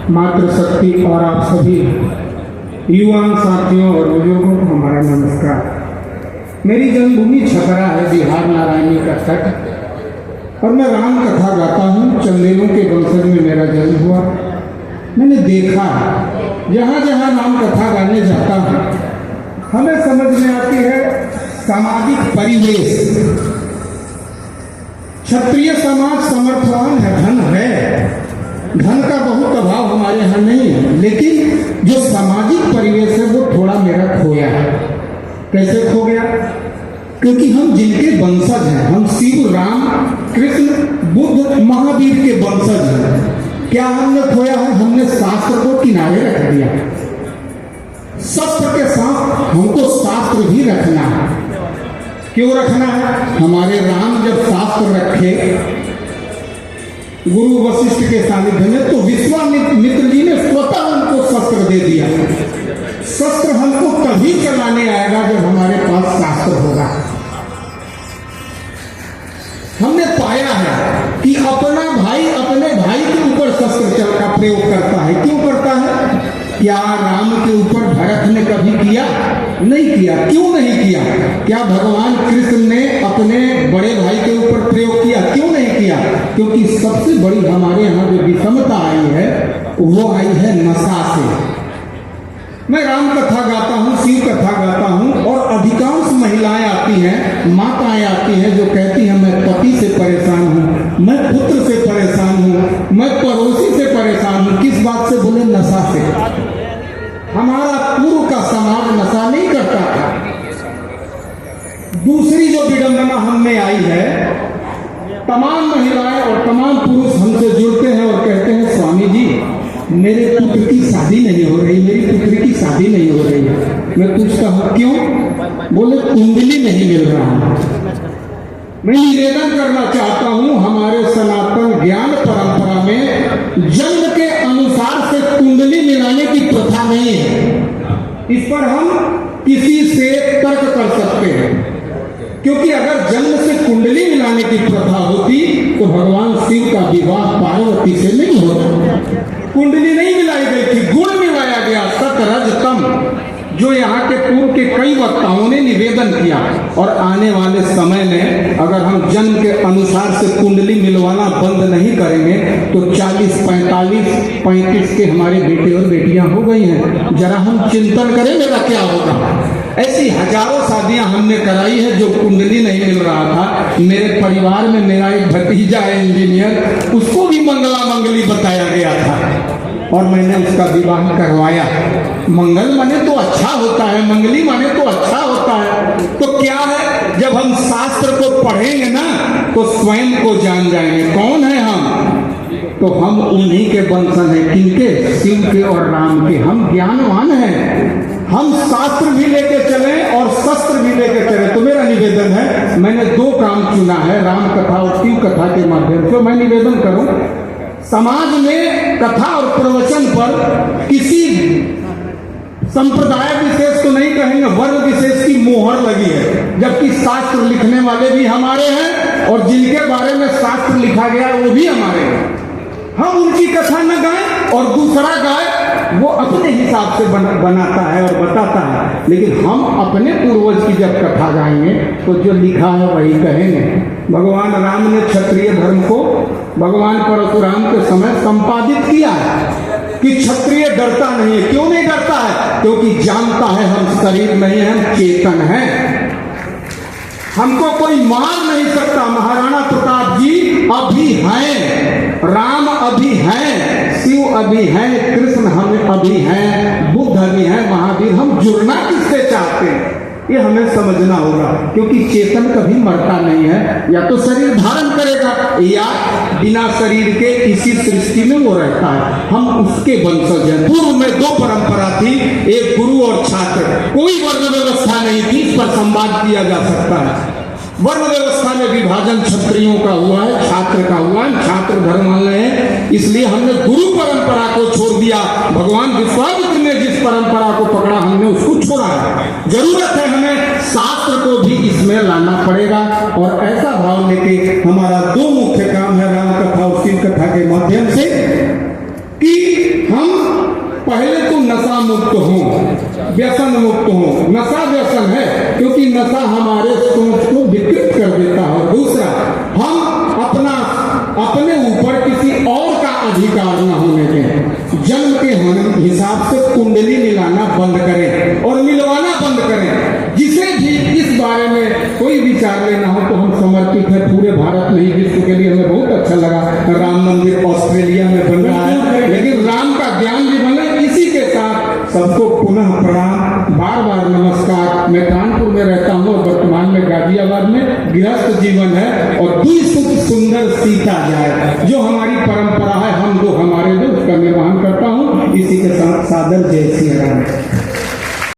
मातृशक्ति और आप सभी युवा साथियों और बुजुर्गों को हमारा नमस्कार। मेरी जन्मभूमि छपरा है, बिहार नारायणी का तट, और मैं राम कथा गाता हूँ। चंदेलों के वंशज में मेरा जन्म हुआ। मैंने देखा जहाँ जहाँ राम कथा गाने जाता हूँ, हमें समझ में आती है सामाजिक परिवेश। क्षत्रिय समाज समर्थवान है, धन है, धन का बहुत अभाव हमारे यहाँ नहीं है, लेकिन जो सामाजिक परिवेश है वो थोड़ा मेरा खोया है। कैसे खो गया? क्योंकि हम जिनके वंशज हैं, हम शिव, राम, कृष्ण, बुद्ध, महावीर के वंशज हैं, क्या हमने खोया है? हमने शास्त्र को किनारे रख दिया। शस्त्र के साथ हमको शास्त्र भी रखना है। क्यों रखना है? हमारे राम जब शास्त्र रखे गुरु वशिष्ठ के सानिध्य में, तो विश्वामित्र जी ने स्वतः उनको शस्त्र दे दिया। शस्त्र हमको तभी चलाने आएगा जब हमारे पास शास्त्र होगा। हमने पाया है कि अपना भाई अपने भाई के ऊपर शस्त्र का प्रयोग करता है। क्यों करता है? क्या राम के ऊपर भरत ने कभी किया? नहीं किया। क्यों नहीं किया? क्या भगवान कृष्ण ने अपने बड़े भाई के ऊपर प्रयोग किया? क्यों नहीं किया? क्योंकि सबसे बड़ी हमारे यहाँ जो विषमता आई है वो आई है नशा से। मैं राम कथा गाता हूँ, शिव कथा गाता हूँ, और अधिकांश महिलाएं आती हैं, माताएं आती हैं जो कहती हैं मैं पति से परेशान हूँ, मैं पुत्र से परेशान हूँ, मैं पड़ोसी से परेशान हूँ। किस बात से? बोले नशा से। हमारा पूर्व का समाज नशा नहीं करता था। दूसरी जो विडंबना हम में आई है, तमाम महिलाएं और तमाम पुरुष हमसे जुड़ते हैं और कहते हैं स्वामी जी मेरे पुत्र की शादी नहीं हो रही, मेरी पुत्री की शादी नहीं हो रही है। मैं पूछता हूँ क्यों? बोले कुंडली नहीं मिल रहा। मैं निवेदन करना चाहता हूँ, हमारे सनातन ज्ञान परंपरा में जन्म के अनुसार से कुंडली मिलाने की प्रथा नहीं है। इस पर हम किसी से तर्क कर सकते हैं, क्योंकि अगर जन्म से कुंडली मिलाने की प्रथा होती तो भगवान शिव का विवाह पार्वती से नहीं होता। कुंडली नहीं मिलाई गई थी, गुण मिलाया गया, सत रज तम, जो यहाँ के पूर्व के कई वक्ताओं ने निवेदन किया। और आने वाले समय में अगर हम जन्म के अनुसार से कुंडली मिलवाना बंद नहीं करेंगे तो 40, 45, 35 के हमारे बेटे और बेटियां हो गई हैं। जरा हम चिंतन करें मेरा क्या होगा। ऐसी हजारों शादियां हमने कराई है जो कुंडली नहीं मिल रहा था। मेरे परिवार में मेरा एक भतीजा है इंजीनियर, उसको भी मंगला मंगली बताया गया था और मैंने उसका विवाह करवाया। मंगल माने तो अच्छा होता है, मंगली माने तो अच्छा होता है। तो क्या है, जब हम शास्त्र को पढ़ेंगे ना तो स्वयं को जान जाएंगे कौन है हम। तो हम उन्हीं के वंशज हैं। किनके? शिव के और राम के। हम ज्ञानवान हैं, हम शास्त्र भी लेके चलें और शस्त्र भी लेके चलें। तो मेरा निवेदन है, मैंने 2 काम चुना है, राम कथा और शिव कथा के माध्यम से। मैं निवेदन करूं, समाज में कथा और प्रवचन पर किसी संप्रदाय विशेष को नहीं कहेंगे, वर्ग विशेष की मोहर लगी है, जबकि शास्त्र लिखने वाले भी हमारे हैं और जिनके बारे में शास्त्र लिखा गया वो भी हमारे हैं। हम उनकी कथा न गाएं और दूसरा गाए, वो अपने हिसाब से बनाता है और बताता है, लेकिन हम अपने पूर्वज की जब कथा गाएंगे तो जो लिखा है वही कहेंगे। भगवान राम ने क्षत्रिय धर्म को भगवान परशुराम के समय संपादित किया है कि क्षत्रिय डरता नहीं है। क्यों नहीं डरता है? क्योंकि जानता है हम शरीर नहीं है, हम चेतन हैं, हमको कोई मार नहीं सकता। महाराणा प्रताप जी अभी हैं, राम अभी हैं, शिव अभी हैं, कृष्ण हम अभी हैं, बुद्ध अभी हैं, महावीर। हम जुड़ना किससे चाहते हैं ये हमें समझना होगा, क्योंकि चेतन कभी मरता नहीं है। या तो शरीर धारण करेगा या बिना शरीर के इसी सृष्टि में वो रहता है। हम उसके वंशज हैं। पूर्व में 2 परंपरा थी, एक गुरु और छात्र। कोई वर्ण व्यवस्था नहीं थी, इस पर संवाद किया जा सकता है। वर्ण व्यवस्था में विभाजन क्षत्रियों का हुआ है, छात्र का हुआ है, छात्र धर्म वाले हैं, इसलिए हमने गुरु परंपरा को छोड़ दिया। भगवान विश्वामित्र ने जिस परंपरा को पकड़ा हमने उसको छोड़ा है। जरूरत है हमें शास्त्र को भी इसमें लाना पड़ेगा। और ऐसा भाव लेके हमारा 2 मुख्य काम है राम कथा और शिव कथा के माध्यम से कि हम पहले तो नशा मुक्त हो, व्यसन मुक्त हो। नशा व्यसन है क्योंकि नशा हमारे सोच को विकृत कर देता है। और दूसरा, हम अपने ऊपर किसी और का अधिकार न होने दें। जन्म के हिसाब से कुंडली मिलाना बंद करें और मिलवाना बंद करें। जिसे भी इस बारे में कोई विचार लेना हो तो हम समर्पित है पूरे भारत में ही, विश्व के लिए। हमें बहुत अच्छा लगा राम मंदिर ऑस्ट्रेलिया में बन रहा है, लेकिन राम का ज्ञान भी बने। इसी के साथ सबको पुनः प्रणाम, बार बार नमस्कार। मैं कानपुर में रहता हूँ और वर्तमान में गाजियाबाद में गृहस्थ जीवन है। और दुई सुख सुंदर सीता जाए, जो हमारी परंपरा है, हम दो हमारे दो, उसका निर्वहन करता हूँ। इसी के साथ सादर जय सिया राम।